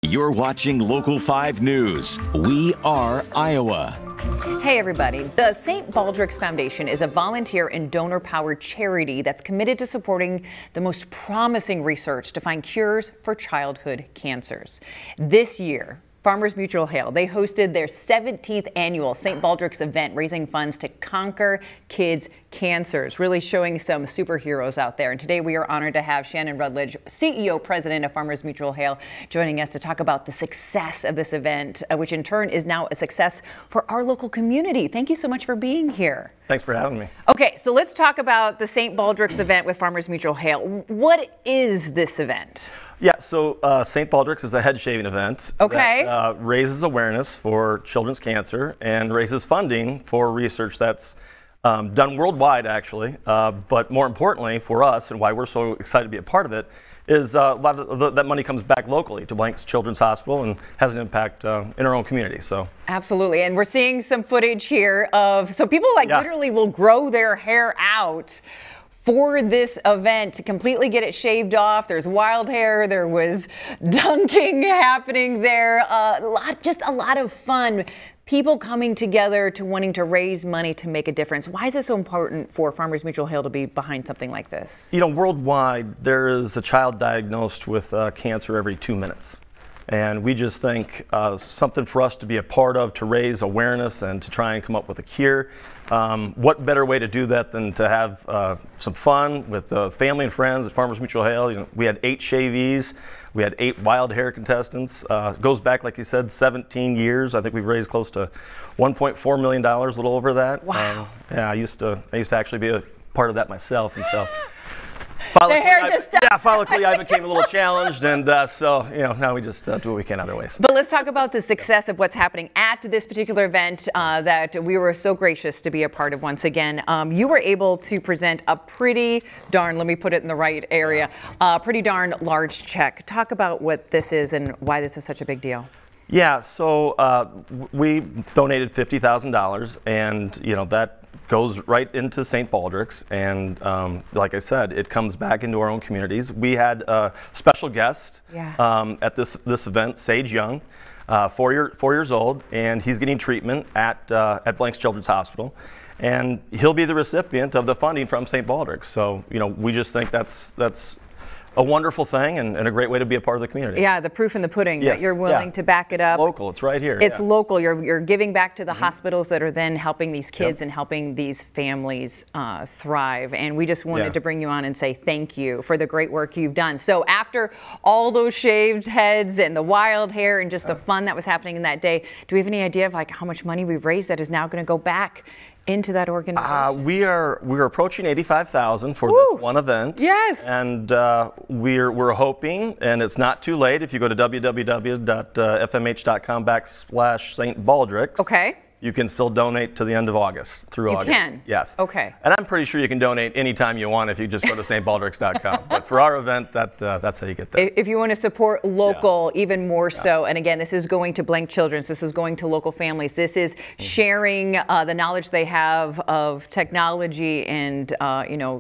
You're watching Local 5 News. We are Iowa. Hey everybody, the St. Baldrick's Foundation is a volunteer and donor-powered charity that's committed to supporting the most promising research to find cures for childhood cancers. This year, Farmers Mutual Hale, they hosted their 17th annual St. Baldrick's event, raising funds to conquer kids' cancers, really showing some superheroes out there. And today we are honored to have Shannon Rutledge, CEO, President of Farmers Mutual Hale, joining us to talk about the success of this event, which in turn is now a success for our local community. Thank you so much for being here. Thanks for having me. Okay, so let's talk about the St. Baldrick's event with Farmers Mutual Hale. What is this event? Yeah, so St. Baldrick's is a head shaving event that raises awareness for children's cancer and raises funding for research that's done worldwide, actually. But more importantly for us, and why we're so excited to be a part of it, is a lot of that money comes back locally to Blank's Children's Hospital and has an impact in our own community. So absolutely, and we're seeing some footage here of, so people literally will grow their hair out for this event to completely get it shaved off. There's wild hair, there was dunking happening there, just a lot of fun. People coming together to wanting to raise money to make a difference. Why is it so important for Farmers Mutual Hale to be behind something like this? You know, worldwide, there is a child diagnosed with cancer every 2 minutes. And we just think something for us to be a part of, to raise awareness and to try and come up with a cure. What better way to do that than to have some fun with family and friends at Farmers Mutual Hale. You know, we had 8 shavees. We had 8 wild hair contestants. It goes back, like you said, 17 years. I think we've raised close to $1.4 million, a little over that. Wow. Yeah, I used to actually be a part of that myself, and so. Follically, I became a little challenged, and so now we just do what we can other ways. But let's talk about the success of what's happening at this particular event that we were so gracious to be a part of once again. You were able to present a pretty darn, let me put it in the right area, pretty darn large check. Talk about what this is and why this is such a big deal. Yeah, so we donated $50,000, and that goes right into St. Baldrick's, and like I said, it comes back into our own communities. We had a special guest at this event, Sage Young, 4 years old, and he's getting treatment at Blank's Children's Hospital, and he'll be the recipient of the funding from St. Baldrick's. So we just think that's a wonderful thing and a great way to be a part of the community. Yeah, the proof in the pudding, that you're willing to back it up. It's local, it's right here. It's local, you're giving back to the hospitals that are then helping these kids and helping these families thrive. And we just wanted to bring you on and say thank you for the great work you've done. So after all those shaved heads and the wild hair and just the fun that was happening in that day, do we have any idea of how much money we've raised that is now going to go back into that organization? We're approaching $85,000 for this one event. Yes. And we're hoping, and it's not too late, if you go to www.fmh.com/St. Baldrick's. Okay. You can still donate to the end of August, through August. You can? Yes. Okay. And I'm pretty sure you can donate anytime you want if you just go to stbaldricks.com. But for our event, that's how you get there. If you want to support local, even more so, and again, this is going to Blank Children's, this is going to local families, this is sharing the knowledge they have of technology and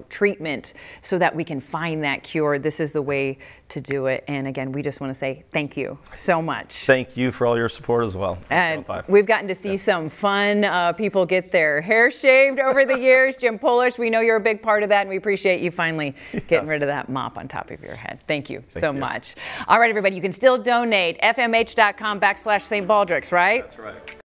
treatment so that we can find that cure. This is the way to do it. And again, we just want to say thank you so much. Thank you for all your support as well. And we've gotten to see some fun people get their hair shaved over the years. Jim Polish, we know you're a big part of that, and we appreciate you finally getting rid of that mop on top of your head. Thank you so much. All right, everybody, you can still donate. fmh.com/St. Baldrick's, right? That's right.